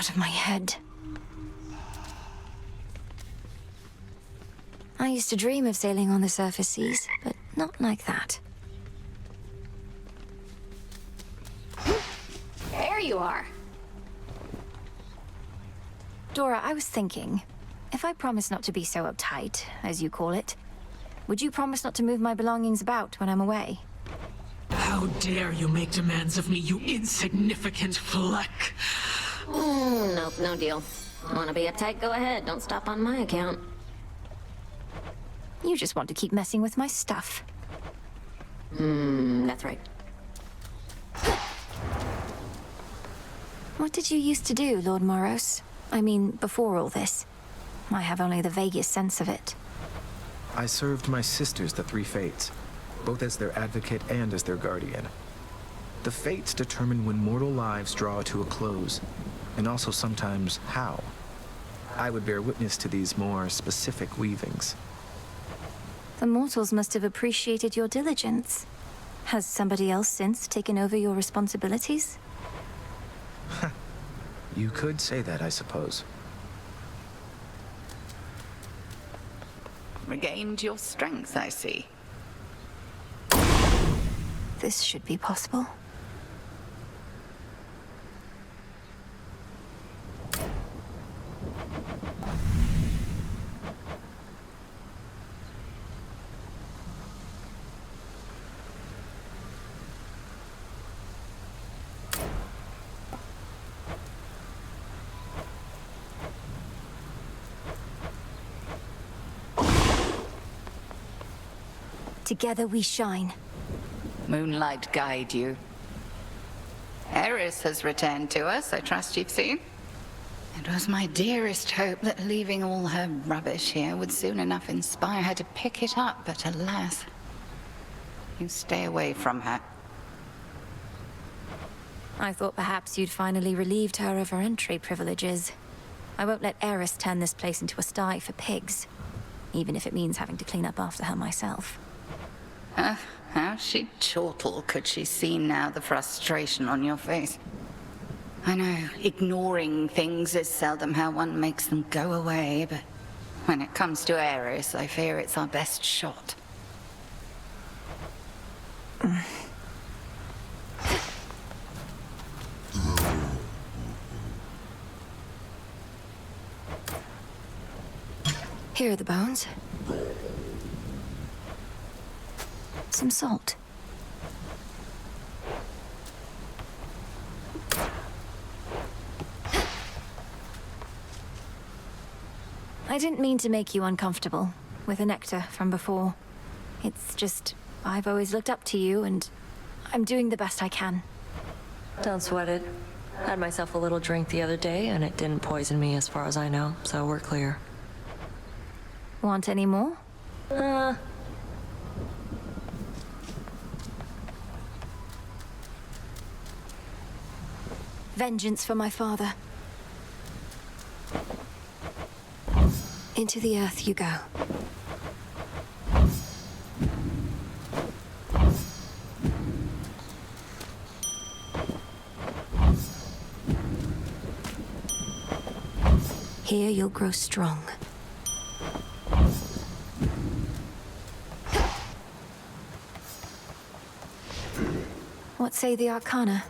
out of my head. I used to dream of sailing on the surface seas, but not like that. There you are. Dora, I was thinking, if I promise not to be so uptight, as you call it, would you promise not to move my belongings about when I'm away? How dare you make demands of me, you insignificant fleck! Nope, no deal. Wanna be uptight? Go ahead. Don't stop on my account. You just want to keep messing with my stuff. That's right. What did you used to do, Lord Moros? I mean, before all this. I have only the vaguest sense of it. I served my sisters, the Three Fates, both as their advocate and as their guardian. The Fates determine when mortal lives draw to a close, and also sometimes how. I would bear witness to these more specific weavings. The mortals must have appreciated your diligence. Has somebody else since taken over your responsibilities? You could say that, I suppose. Regained your strength, I see. This should be possible. Together we shine. Moonlight guide you. Eris has returned to us, I trust you've seen. It was my dearest hope that leaving all her rubbish here would soon enough inspire her to pick it up, but alas, you stay away from her. I thought perhaps you'd finally relieved her of her entry privileges. I won't let Eris turn this place into a sty for pigs, even if it means having to clean up after her myself. How she'd chortle could she see now the frustration on your face. I know, ignoring things is seldom how one makes them go away, but when it comes to Eris, I fear it's our best shot. Here are the bones. Some salt. I didn't mean to make you uncomfortable with the nectar from before. It's just, I've always looked up to you, and I'm doing the best I can. Don't sweat it. Had myself a little drink the other day, and it didn't poison me as far as I know, so we're clear. Want any more? Vengeance for my father. Into the earth you go. Here you'll grow strong. What say the Arcana?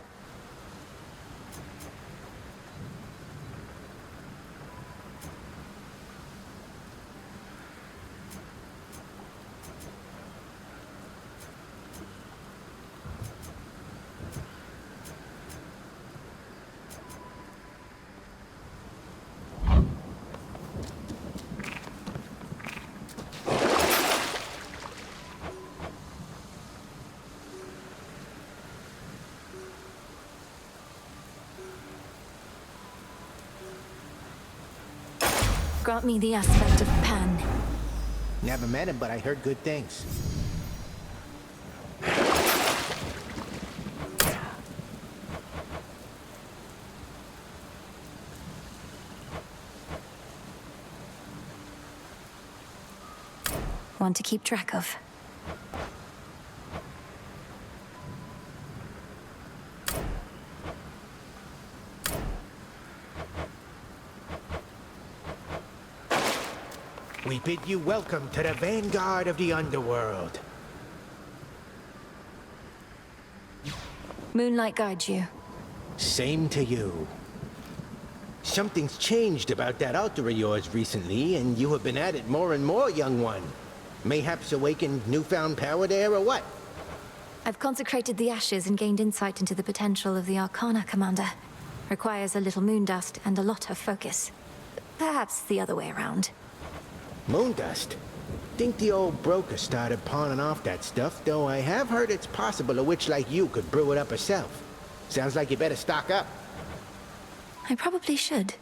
Grant me the aspect of Pan. Never met him, but I heard good things. One to keep track of. We bid you welcome to the vanguard of the underworld. Moonlight guides you. Same to you. Something's changed about that altar of yours recently, and you have been at it more and more, young one. Mayhaps awakened newfound power there, or what? I've consecrated the ashes and gained insight into the potential of the Arcana, Commander. Requires a little moon dust and a lot of focus. Perhaps the other way around. Moondust? Think the old broker started pawning off that stuff, though I have heard it's possible a witch like you could brew it up herself. Sounds like you better stock up. I probably should.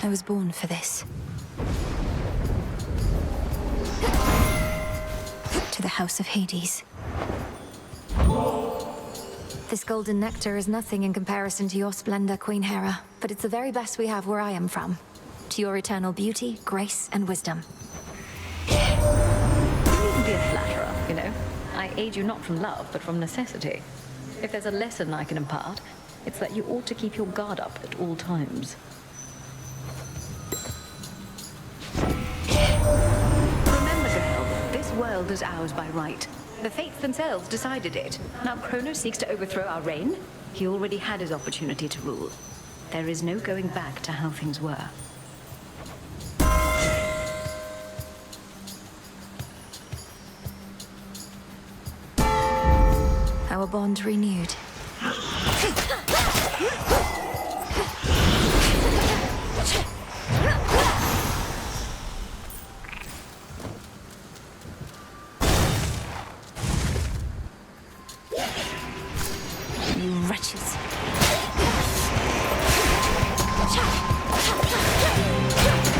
I was born for this. To the House of Hades. This golden nectar is nothing in comparison to your splendor, Queen Hera, but it's the very best we have where I am from. To your eternal beauty, grace, and wisdom. You needn't be a flatterer, you know. I aid you not from love, but from necessity. If there's a lesson I can impart, it's that you ought to keep your guard up at all times. Remember, girl, this world is ours by right. The fates themselves decided it. Now Kronos seeks to overthrow our reign. He already had his opportunity to rule. There is no going back to how things were. Our bond renewed. You wretches.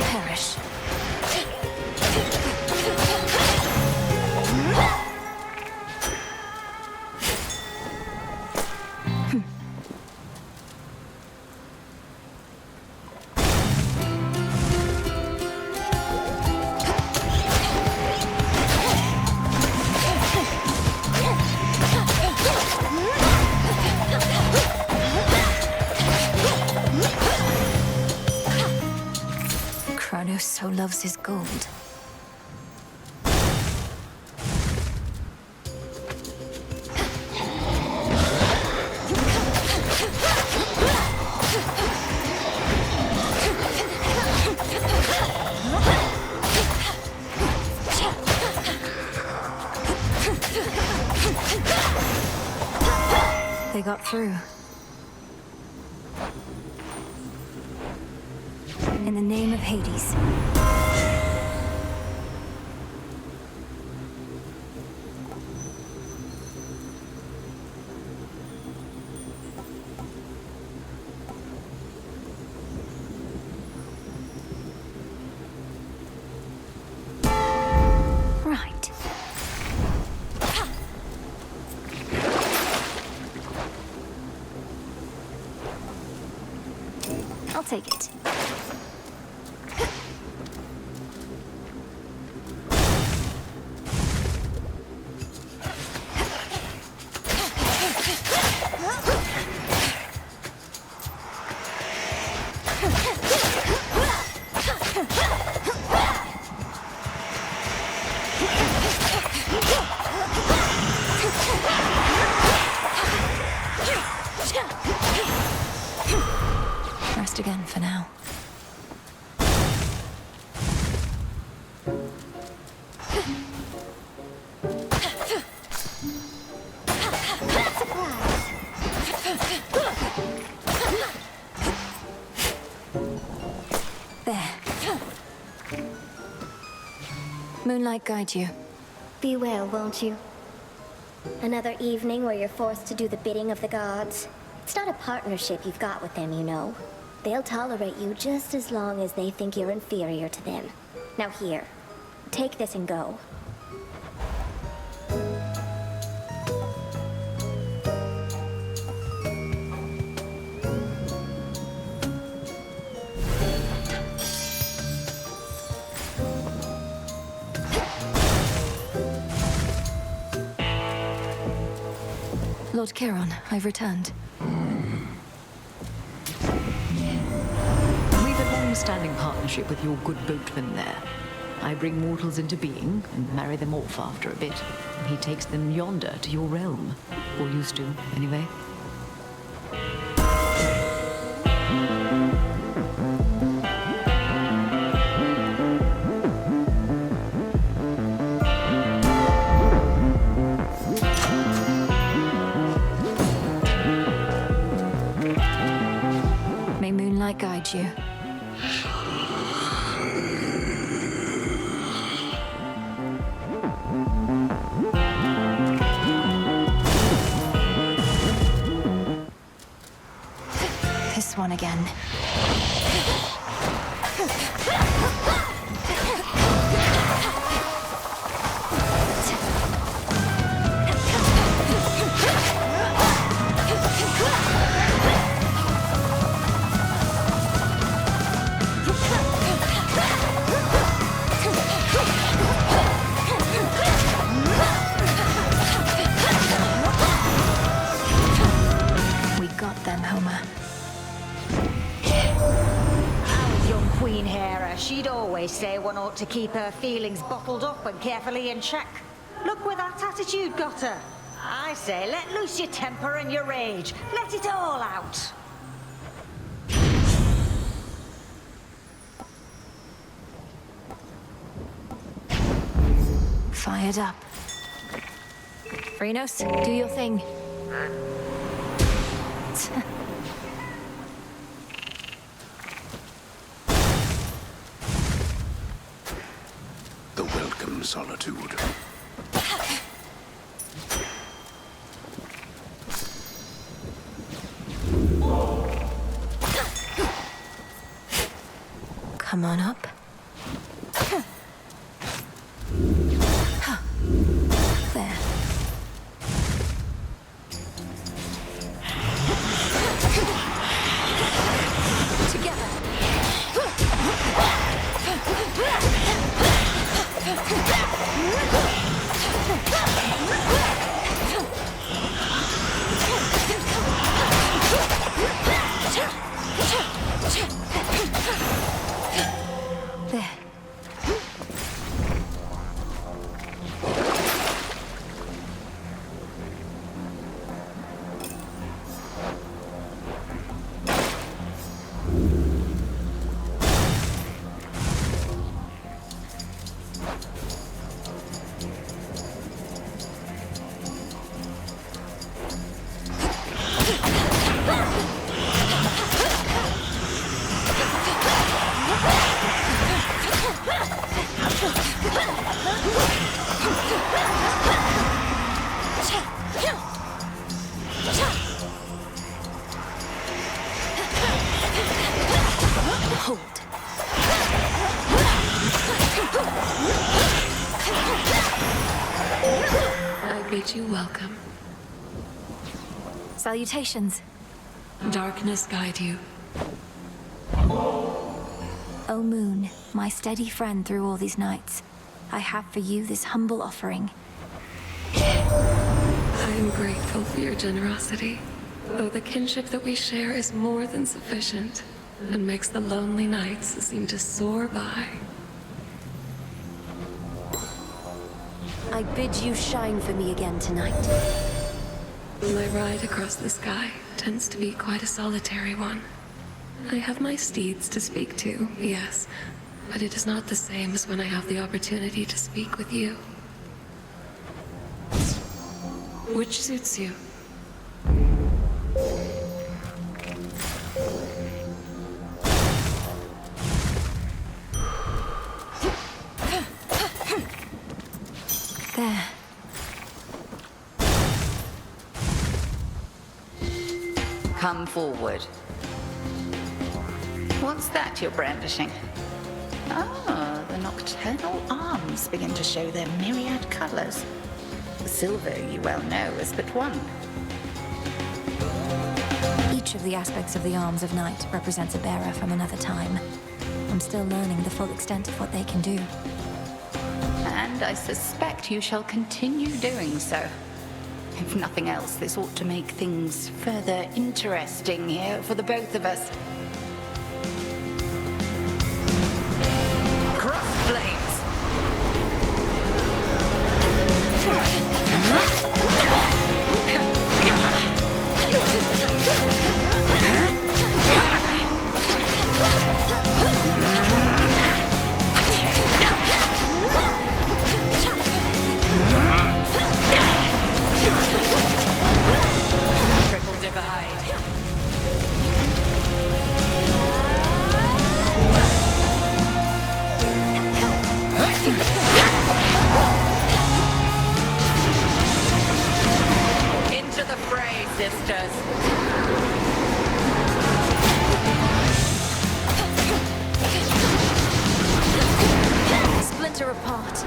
Perish. Kronos so loves his gold. They got through. In the name of Hades. Right. I'll take it. Rest again for now. There. Moonlight guide you. Be well, won't you? Another evening where you're forced to do the bidding of the gods. It's not a partnership you've got with them, you know. They'll tolerate you just as long as they think you're inferior to them. Now here, take this and go. Lord Chiron, I've returned. long-standing partnership with your good boatman there. I bring mortals into being and marry them off after a bit. And he takes them yonder to your realm. Or used to, anyway. May moonlight guide you. This one again. We got them, Homer. Young Queen Hera, she'd always say one ought to keep her feelings bottled up and carefully in check. Look where that attitude got her. I say, let loose your temper and your rage. Let it all out. Fired up. Phrynos, do your thing. The welcome solitude. Come on up. There. There. I bid you welcome. Salutations. Darkness guide you. O moon, my steady friend through all these nights, I have for you this humble offering. I am grateful for your generosity, though the kinship that we share is more than sufficient and makes the lonely nights seem to soar by. I bid you shine for me again tonight. My ride across the sky tends to be quite a solitary one. I have my steeds to speak to, yes, but it is not the same as when I have the opportunity to speak with you. Which suits you? There. Come forward. What's that you're brandishing? Ah, the nocturnal arms begin to show their myriad colors. Silver, you well know, is but one. Each of the aspects of the arms of night represents a bearer from another time. I'm still learning the full extent of what they can do. And I suspect you shall continue doing so. If nothing else, this ought to make things further interesting here for the both of us. her apart.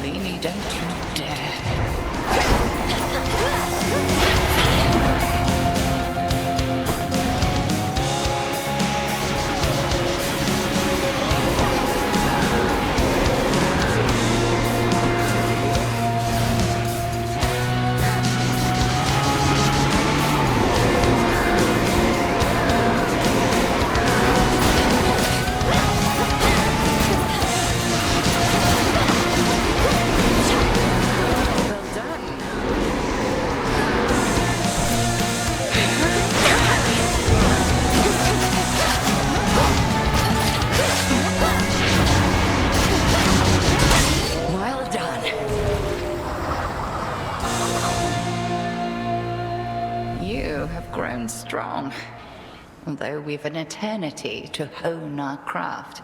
Lini, don't you dare. Well done. You have grown strong, although we've an eternity to hone our craft.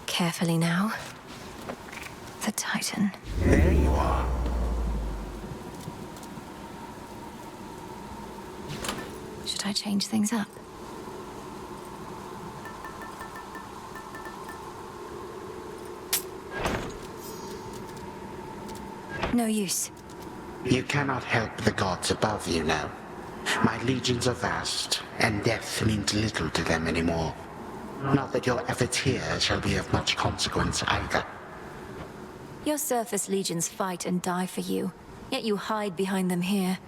Carefully now. The Titan. There you are. Should I change things up? No use. You cannot help the gods above you now. My legions are vast, and death means little to them anymore. Not that your efforts here shall be of much consequence either. Your surface legions fight and die for you, yet you hide behind them here.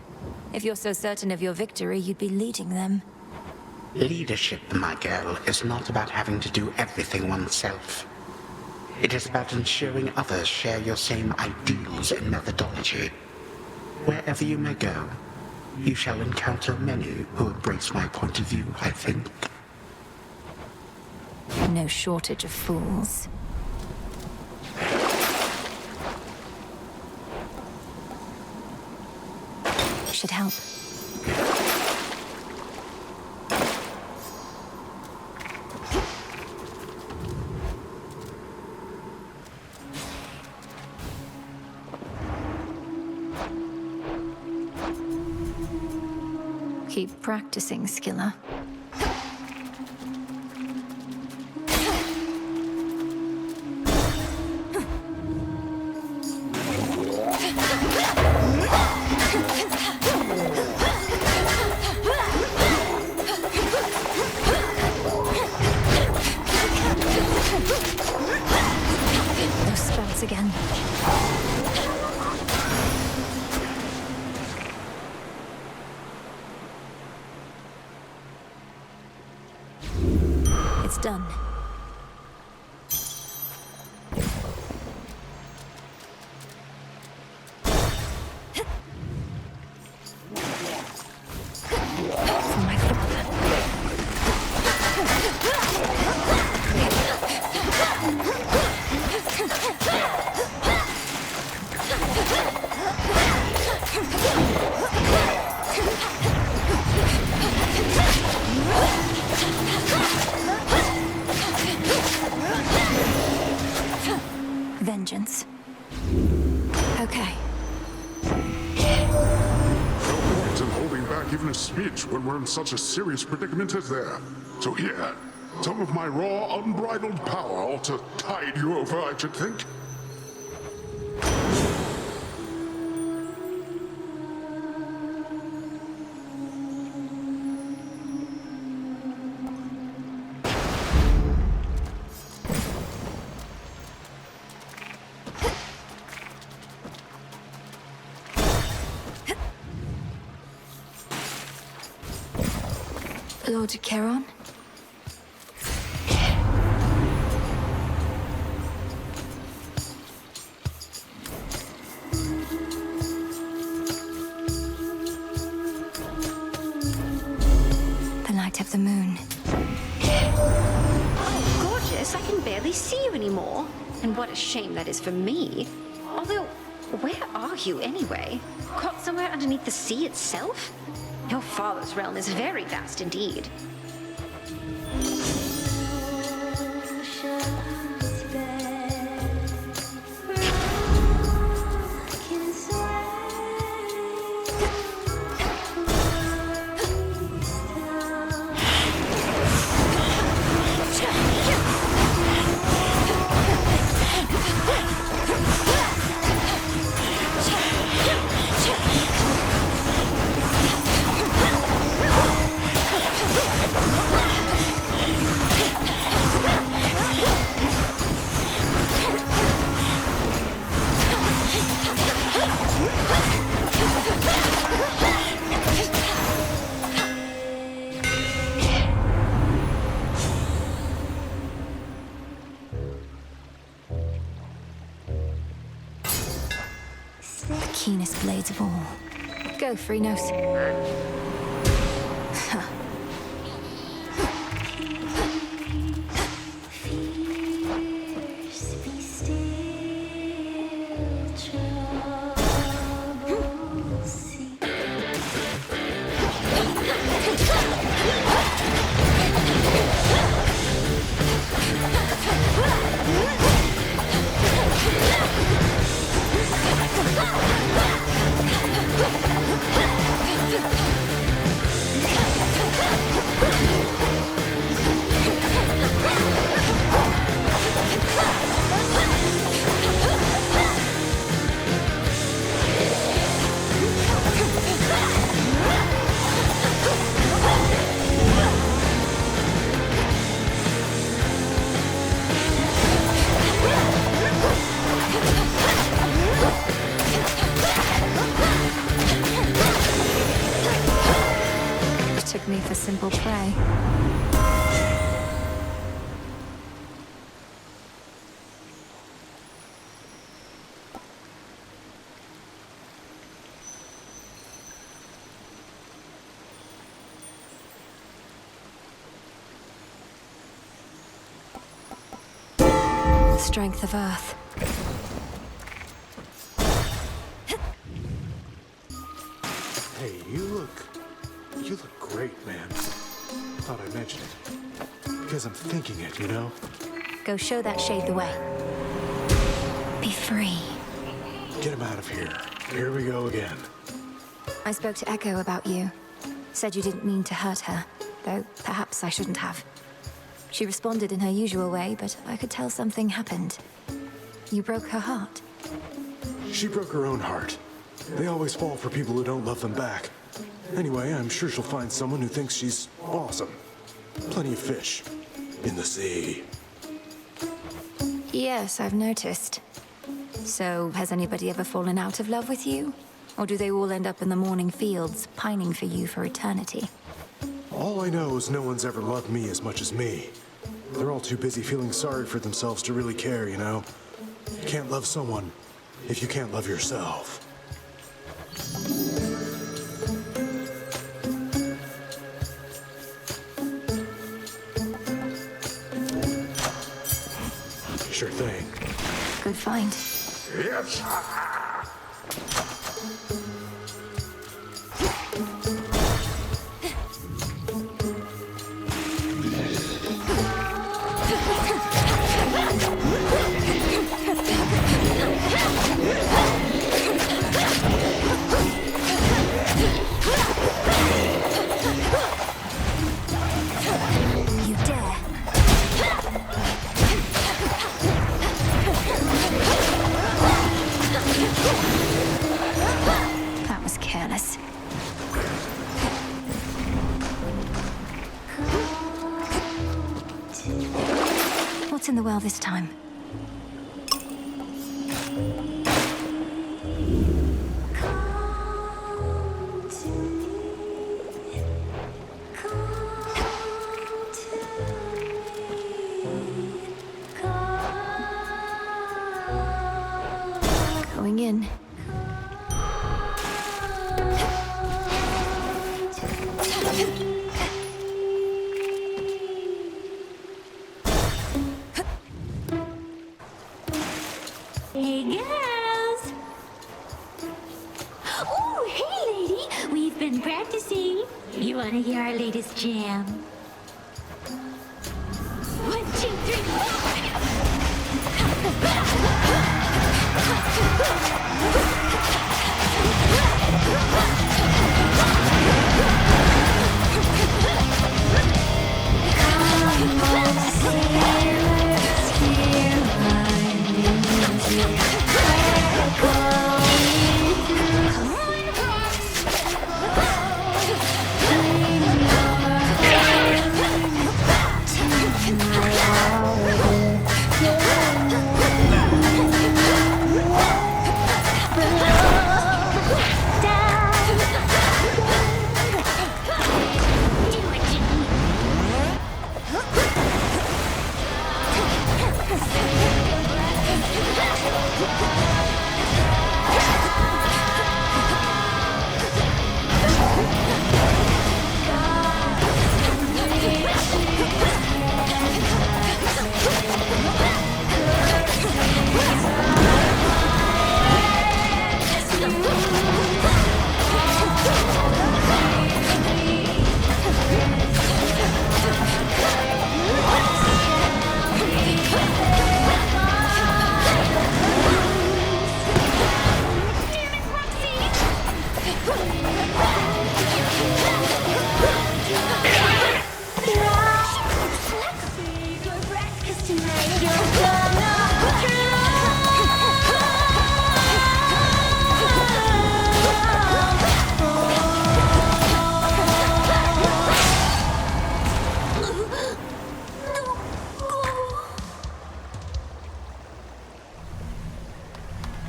If you're so certain of your victory, you'd be leading them. Leadership, my girl, is not about having to do everything oneself. It is about ensuring others share your same ideals and methodology. Wherever you may go, you shall encounter many who embrace my point of view, I think. No shortage of fools. Should help. Keep practicing, Skiller. Those sprouts again. It's done. For my father. Vengeance. Okay. No point in holding back even a speech when we're in such a serious predicament as there. So here, some of my raw, unbridled power ought to tide you over, I should think. Lord Charon? The light of the moon. Oh, gorgeous. I can barely see you anymore. And what a shame that is for me. Although, where are you anyway? Caught somewhere underneath the sea itself? Your father's realm is very vast indeed. The keenest blades of all. Go, Freenos. Took me for simple prey. Strength of Earth. Hey, you look great, man. Thought I'd mention it. Because I'm thinking it, you know? Go show that shade the way. Be free. Get him out of here. Here we go again. I spoke to Echo about you. Said you didn't mean to hurt her, though perhaps I shouldn't have. She responded in her usual way, but I could tell something happened. You broke her heart. She broke her own heart. They always fall for people who don't love them back. Anyway, I'm sure she'll find someone who thinks she's awesome. Plenty of fish in the sea. Yes, I've noticed. So, has anybody ever fallen out of love with you? Or do they all end up in the morning fields, pining for you for eternity? All I know is no one's ever loved me as much as me. They're all too busy feeling sorry for themselves to really care, you know? You can't love someone if you can't love yourself. Sure thing. Good find. Yes! You dare. That was careless. What's in the well this time? Going in. latest jam. 1, 2, 3.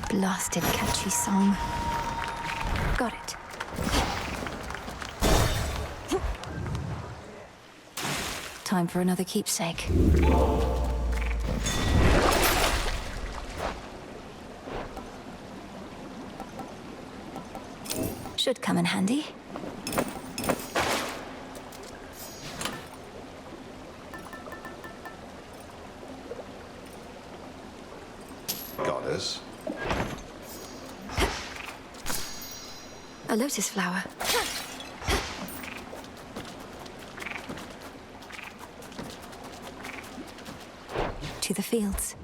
Blasted catchy song. Got it. Time for another keepsake. Should come in handy. Goddess. A lotus flower. To the fields.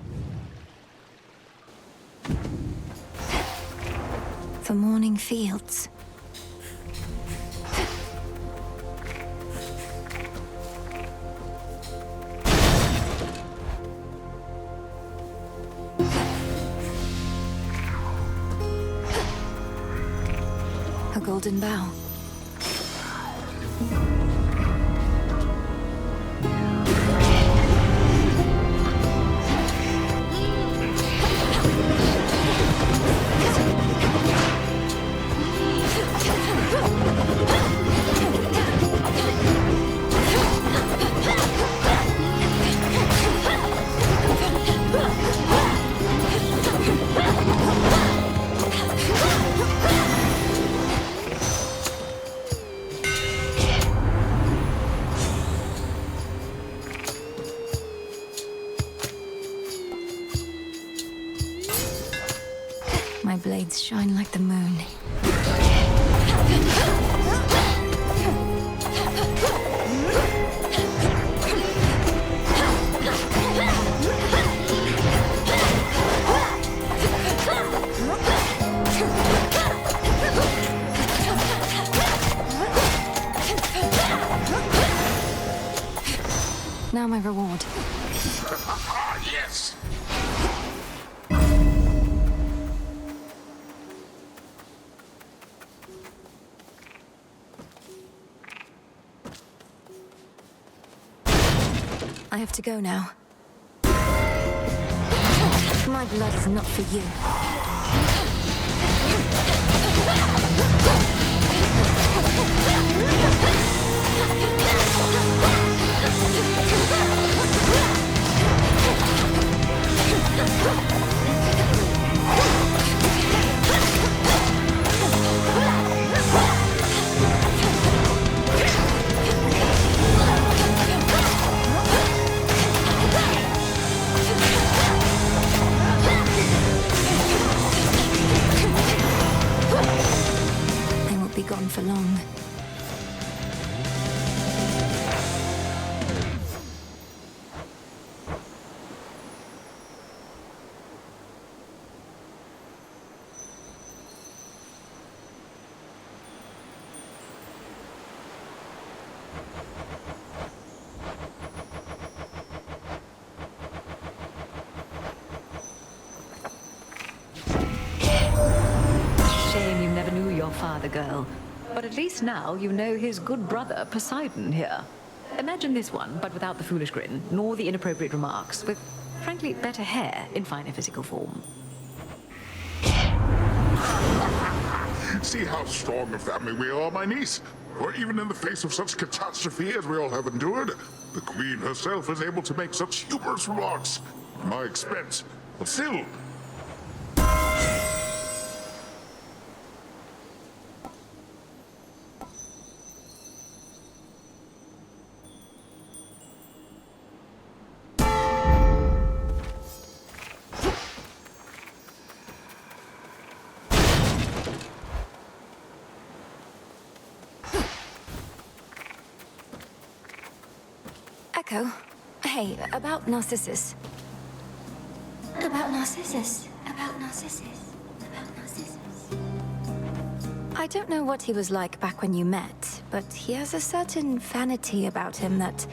The morning fields. A golden bough. My blades shine like the moon. Now my reward. Yes! I have to go now. My blood is not for you. I won't be gone for long. girl. But at least now you know his good brother, Poseidon, here. Imagine this one, but without the foolish grin, nor the inappropriate remarks, with, frankly, better hair in finer physical form. See how strong a family we are, my niece. For even in the face of such catastrophe as we all have endured, the Queen herself is able to make such humorous remarks at my expense. But still... Echo, hey, about Narcissus. About Narcissus. About Narcissus. About Narcissus. I don't know what he was like back when you met, but he has a certain vanity about him that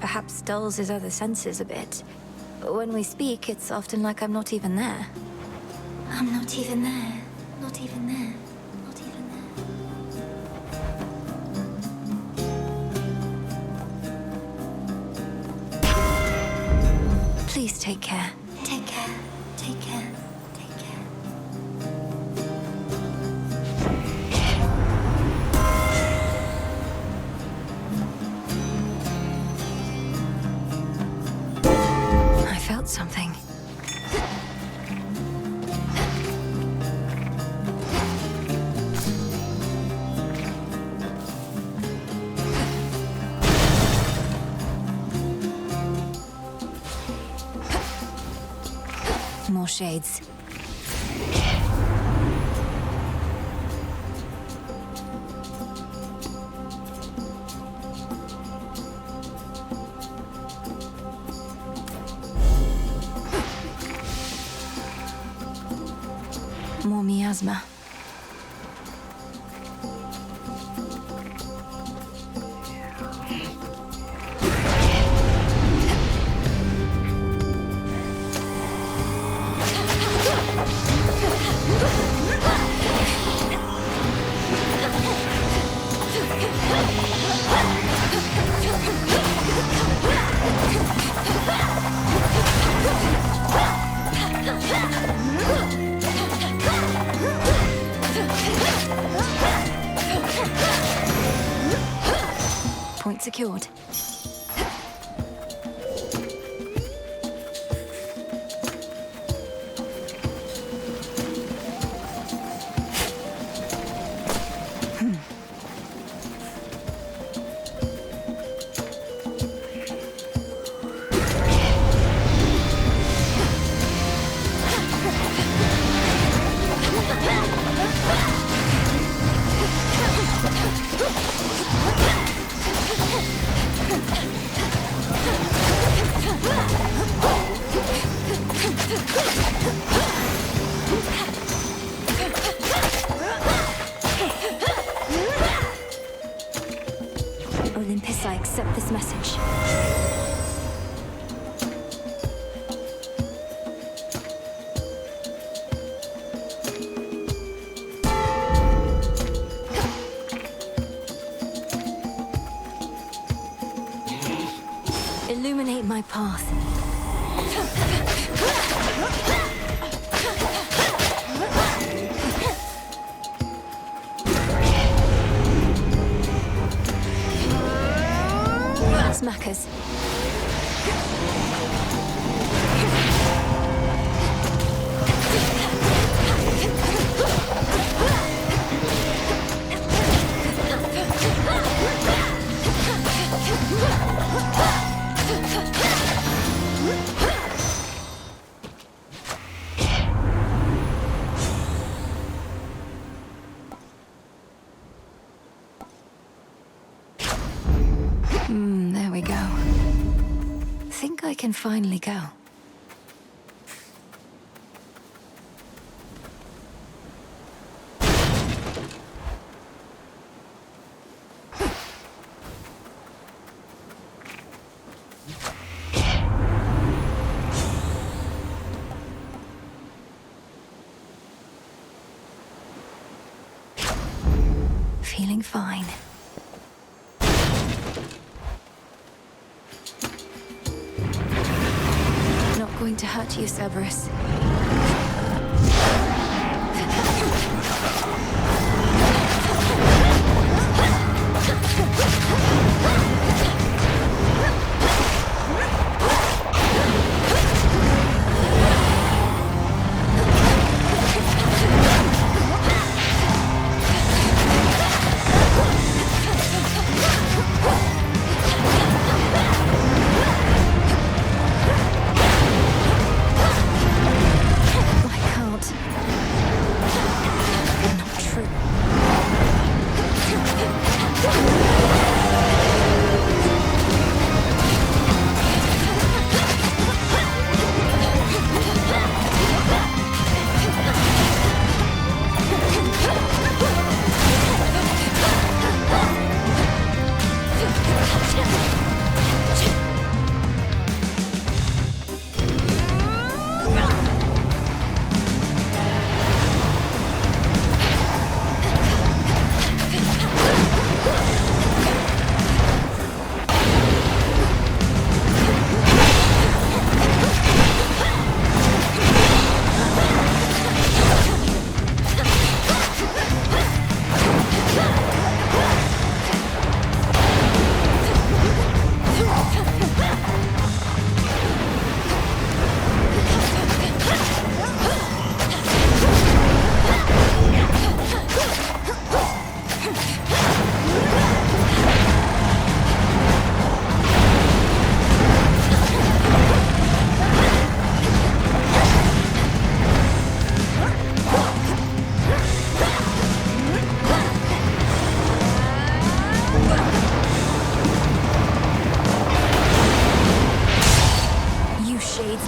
perhaps dulls his other senses a bit. When we speak, it's often like I'm not even there. I'm not even there. Not even there. Not even there. Please take care. Take care. Take care. Take care. I felt something. More shades. More miasma. Point secured. Olympus, I accept this message. Illuminate my path. Smackers. There we go. Think I can finally go. feeling fine. Not going to hurt you, Cerberus.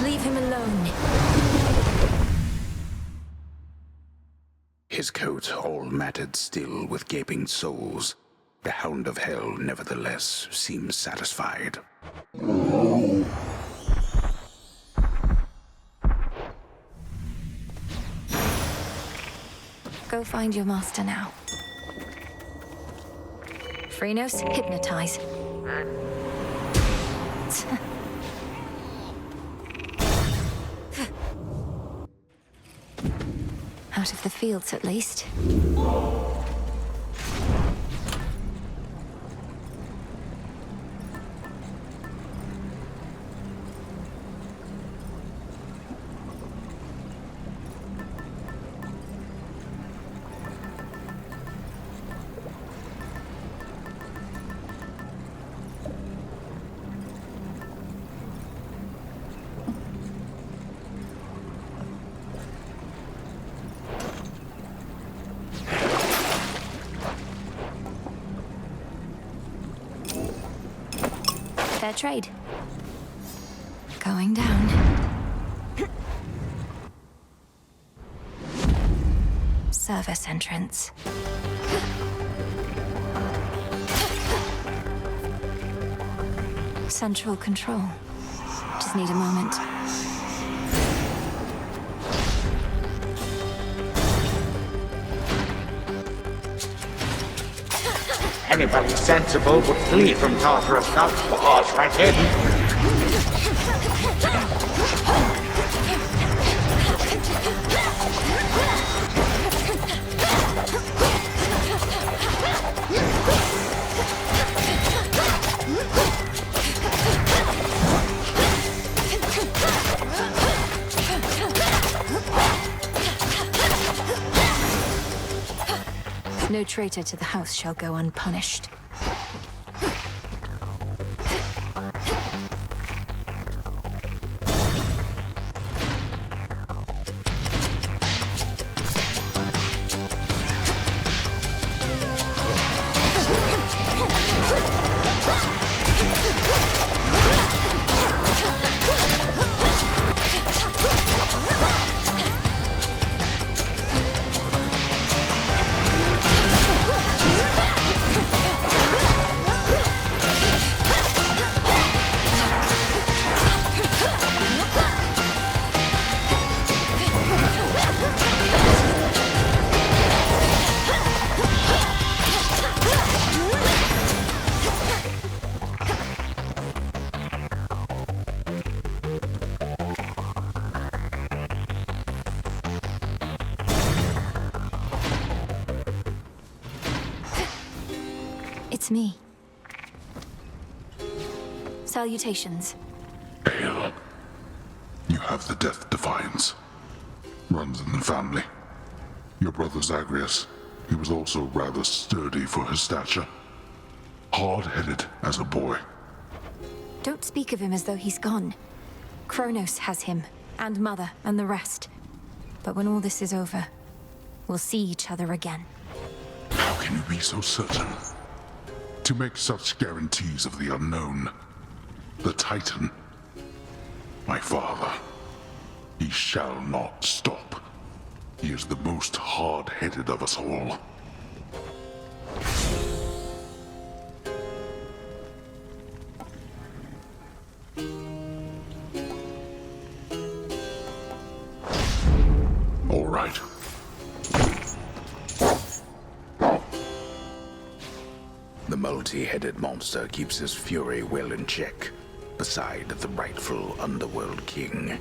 Leave him alone. His coat all matted still with gaping soles. The Hound of Hell, nevertheless, seems satisfied. Go find your master now. Phrenos, hypnotize. Out of the fields, at least. Fair trade. Going down. Service entrance. Central control. Just need a moment. Anybody sensible would flee from Tartarus, not barge right in. No traitor to the house shall go unpunished. It's me. Salutations. Hail. You have the Death Defiance. Runs in the family. Your brother Zagreus, he was also rather sturdy for his stature. Hard-headed as a boy. Don't speak of him as though he's gone. Kronos has him, and Mother, and the rest. But when all this is over, we'll see each other again. How can you be so certain? To make such guarantees of the unknown. The Titan. My father. He shall not stop. He is the most hard-headed of us all. All right. The multi-headed monster keeps his fury well in check, beside the rightful Underworld King.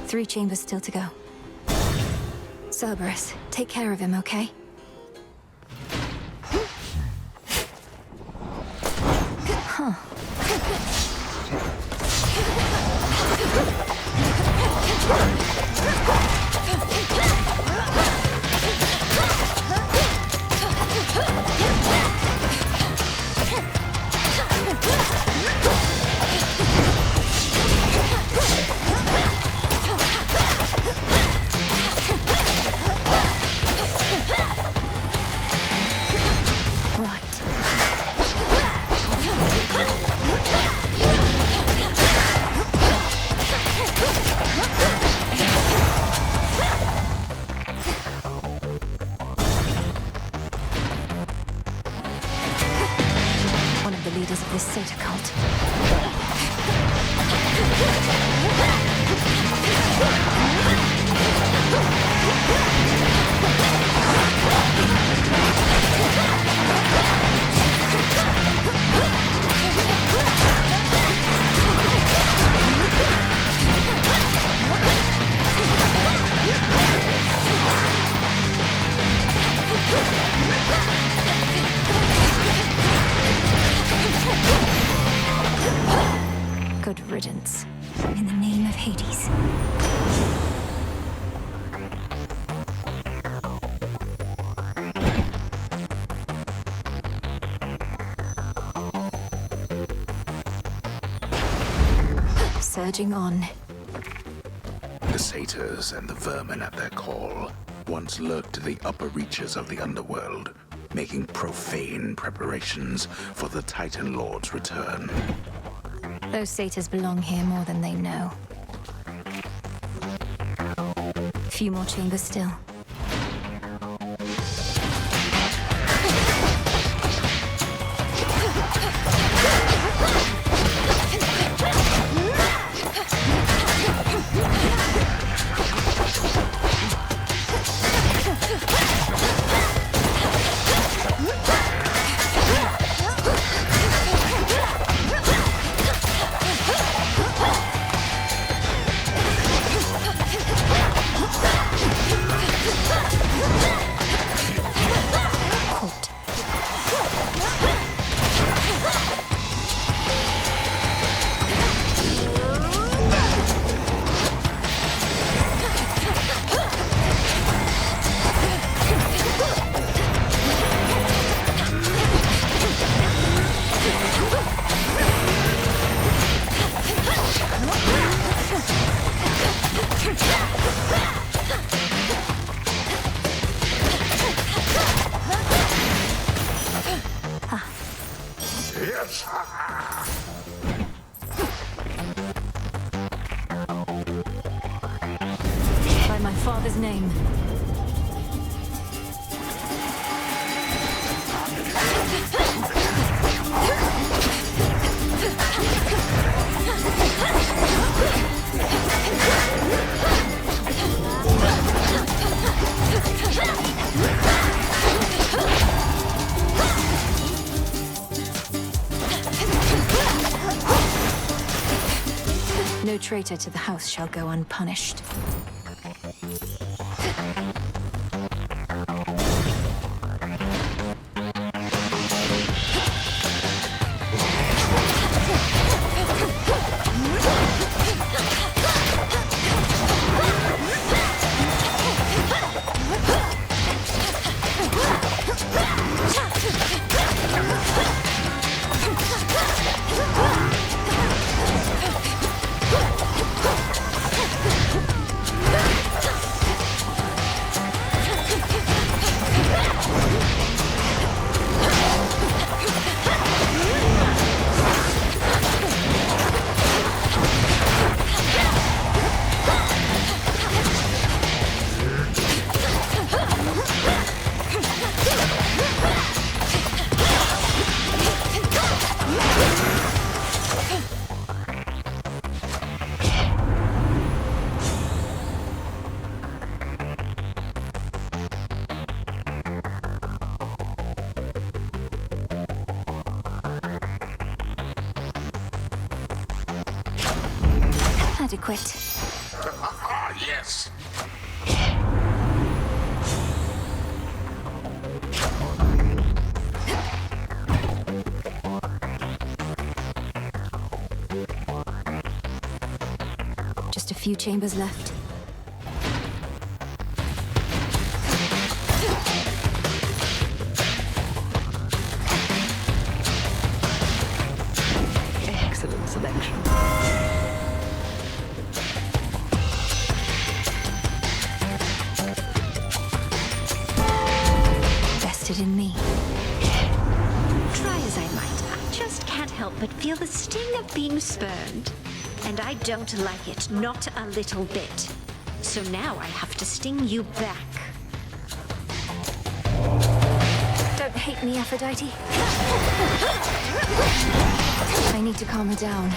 3 chambers still to go. Cerberus, take care of him, okay? Huh. Good riddance. In the name of Hades. Surging on. The satyrs and the vermin at their call once lurked the upper reaches of the underworld, making profane preparations for the Titan Lord's return. Those satyrs belong here more than they know. Few more chambers still. By my father's name. No traitor to the house shall go unpunished. adequate. Yes! Just a few chambers left. Excellent selection. Vested in me. Try as I might, I just can't help but feel the sting of being spurned. And I don't like it, not a little bit. So now I have to sting you back. Don't hate me, Aphrodite. I need to calm her down.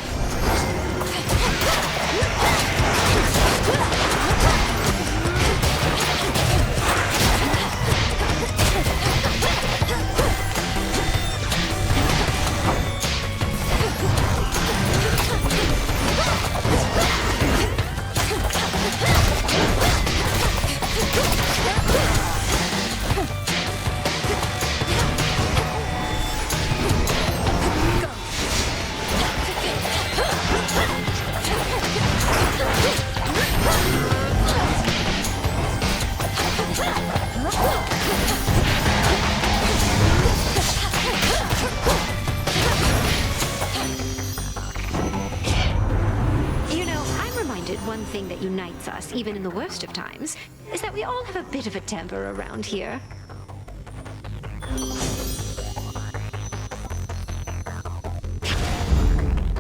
One thing that unites us, even in the worst of times, is that we all have a bit of a temper around here.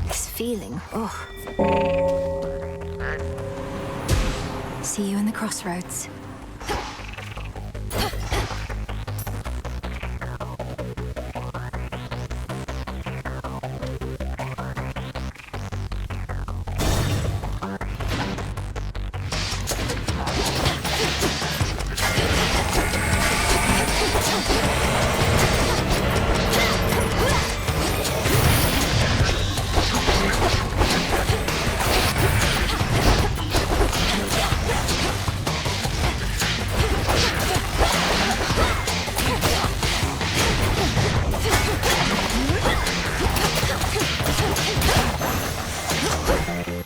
This feeling, oh. See you in the crossroads.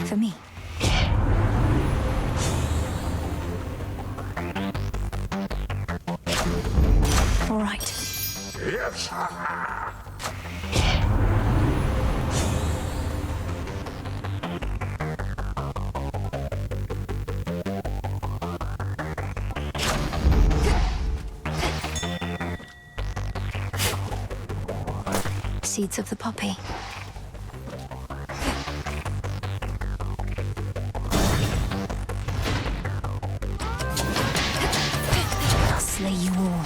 For me. All right. Yes! Seeds of the poppy. I'll slay you all.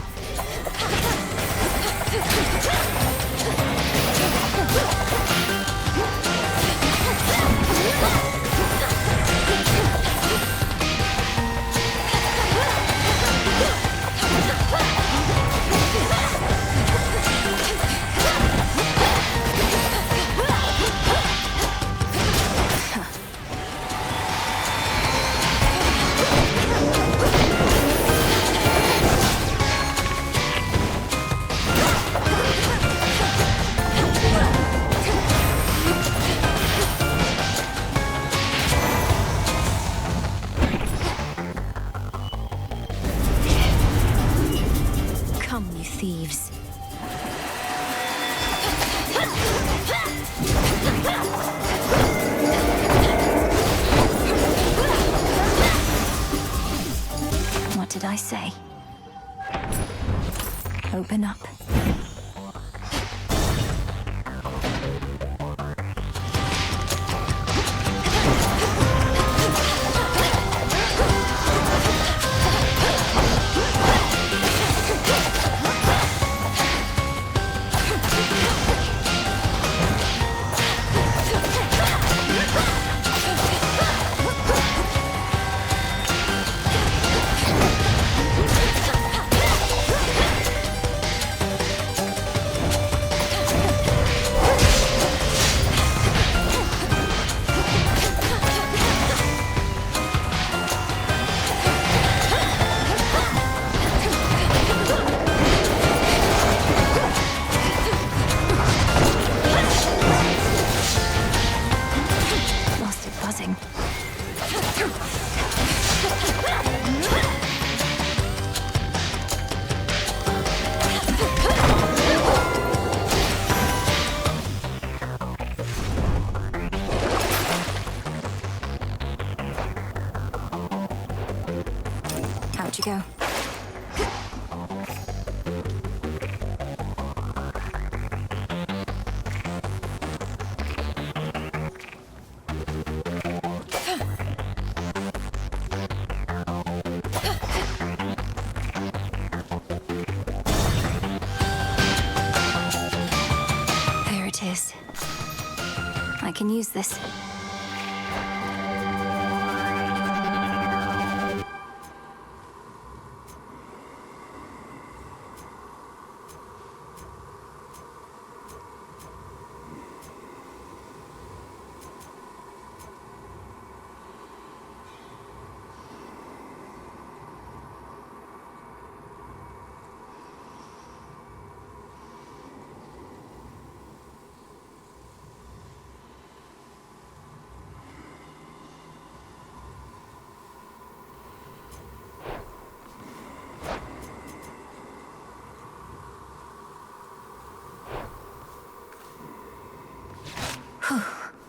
Come, you thieves. What did I say? Open up. go. There it is. I can use this.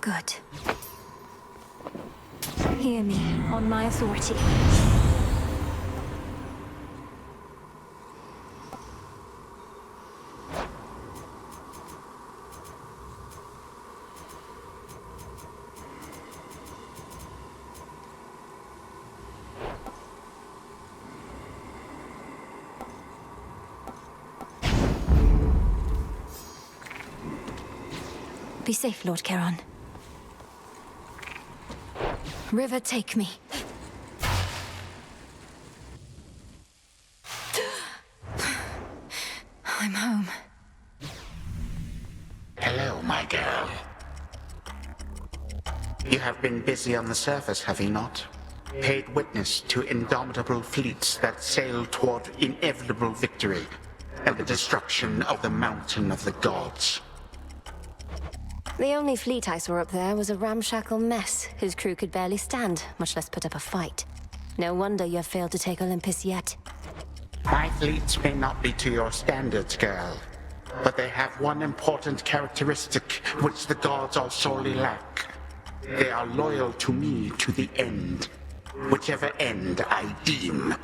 Good. Hear me, on my authority. Be safe, Lord Charon. River, take me. I'm home. Hello, my girl. You have been busy on the surface, have you not? Paid witness to indomitable fleets that sail toward inevitable victory and the destruction of the mountain of the gods. The only fleet I saw up there was a ramshackle mess whose crew could barely stand, much less put up a fight. No wonder you have failed to take Olympus yet. My fleets may not be to your standards, girl, but they have one important characteristic which the gods all sorely lack. They are loyal to me to the end, whichever end I deem.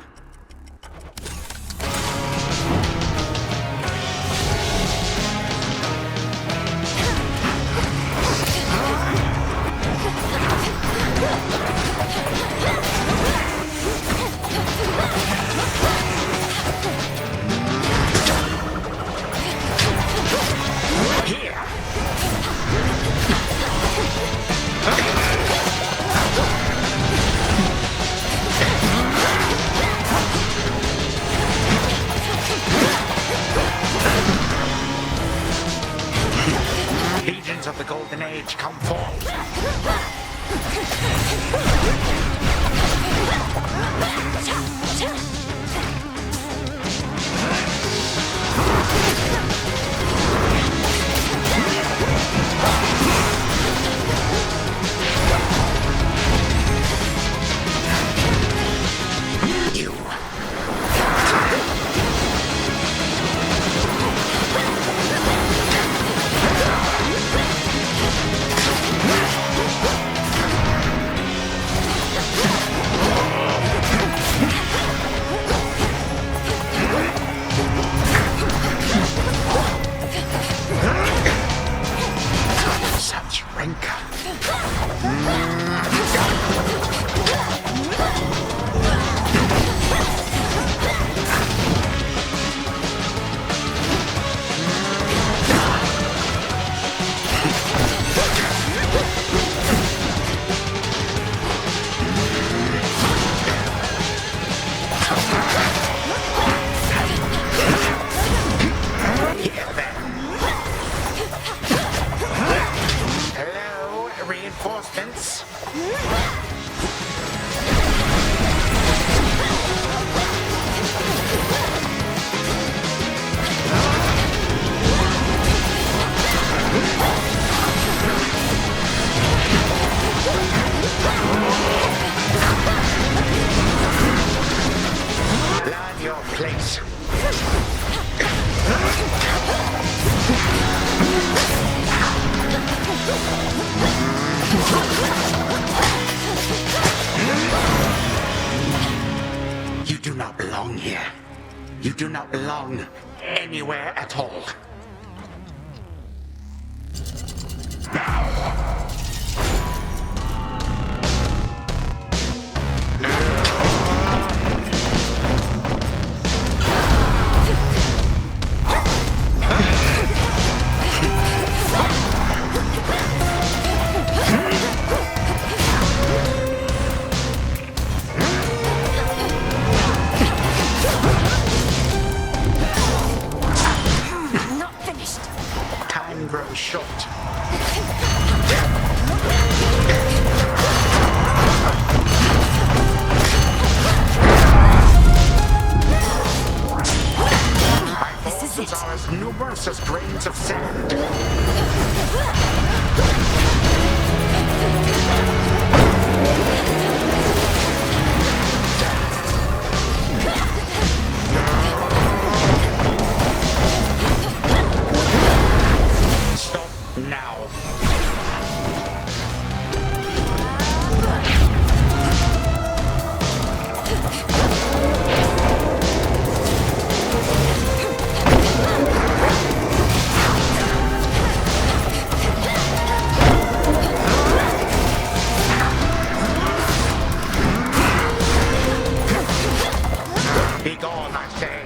Legions of the Golden Age, come forth! Such rancor. Hello, reinforcements. Learn your place. You do not belong. You do not belong anywhere at all. Time grows short. My forces are as numerous as grains of sand. Stop now. Be gone, I say.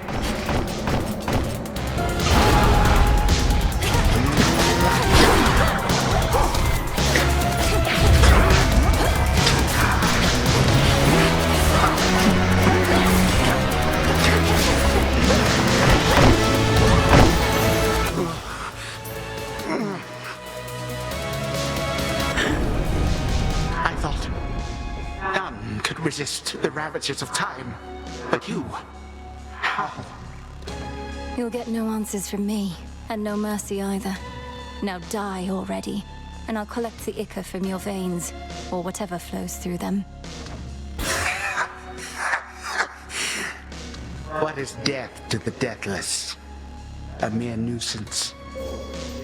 I thought none could resist the ravages of time, but you, how? You'll get no answers from me, and no mercy either. Now die already, and I'll collect the ichor from your veins, or whatever flows through them. What is death to the deathless? A mere nuisance.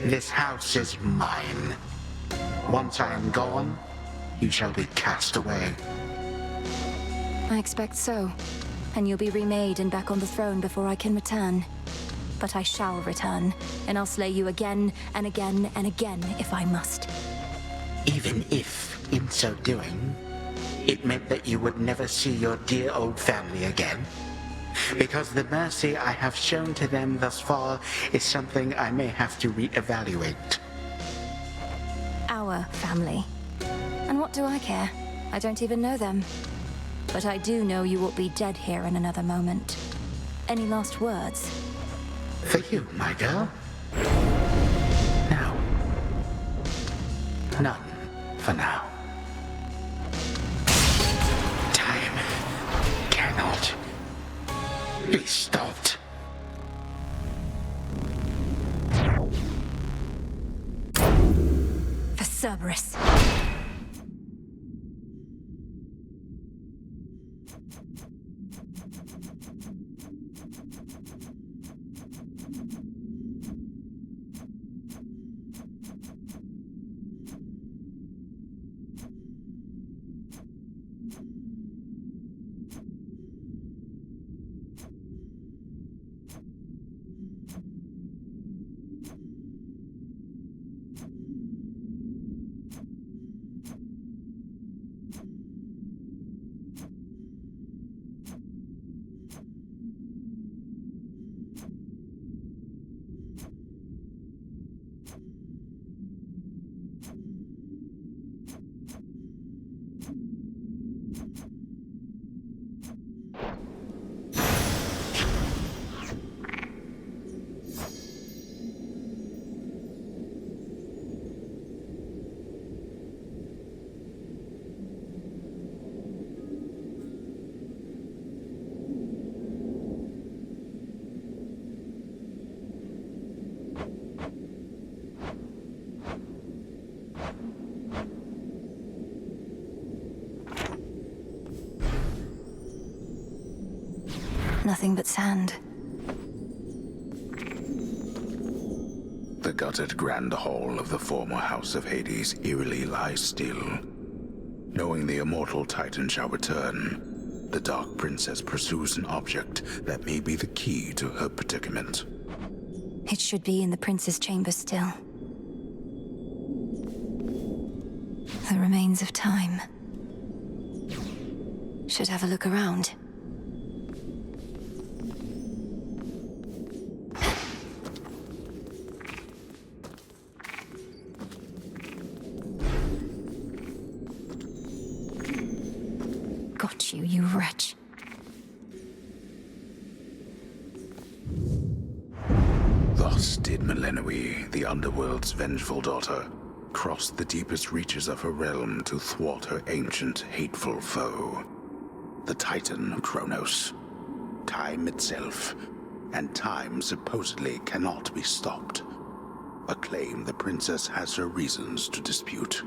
This house is mine. Once I am gone, you shall be cast away. I expect so. And you'll be remade and back on the throne before I can return. But I shall return, and I'll slay you again and again and again if I must. Even if, in so doing, it meant that you would never see your dear old family again. Because the mercy I have shown to them thus far is something I may have to reevaluate. Our family. And what do I care? I don't even know them. But I do know you will be dead here in another moment. Any last words? For you, my girl? No. None for now. Time cannot be stopped. For Cerberus. Nothing but sand. The gutted grand hall of the former House of Hades eerily lies still, knowing the immortal Titan shall return, The Dark Princess pursues an object that may be the key to her predicament. It should be in the prince's chamber still. The remains of time. Should have a look around. Got you, you wretch. Thus did Millenoi, the Underworld's vengeful daughter, cross the deepest reaches of her realm to thwart her ancient, hateful foe. The Titan Kronos. Time itself, and time supposedly cannot be stopped. A claim the princess has her reasons to dispute.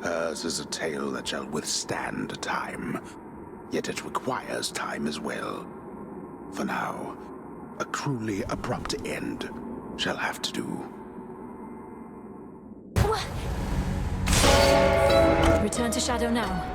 Hers is a tale that shall withstand time, yet it requires time as well. For now, a cruelly abrupt end shall have to do. Return to Shadow now.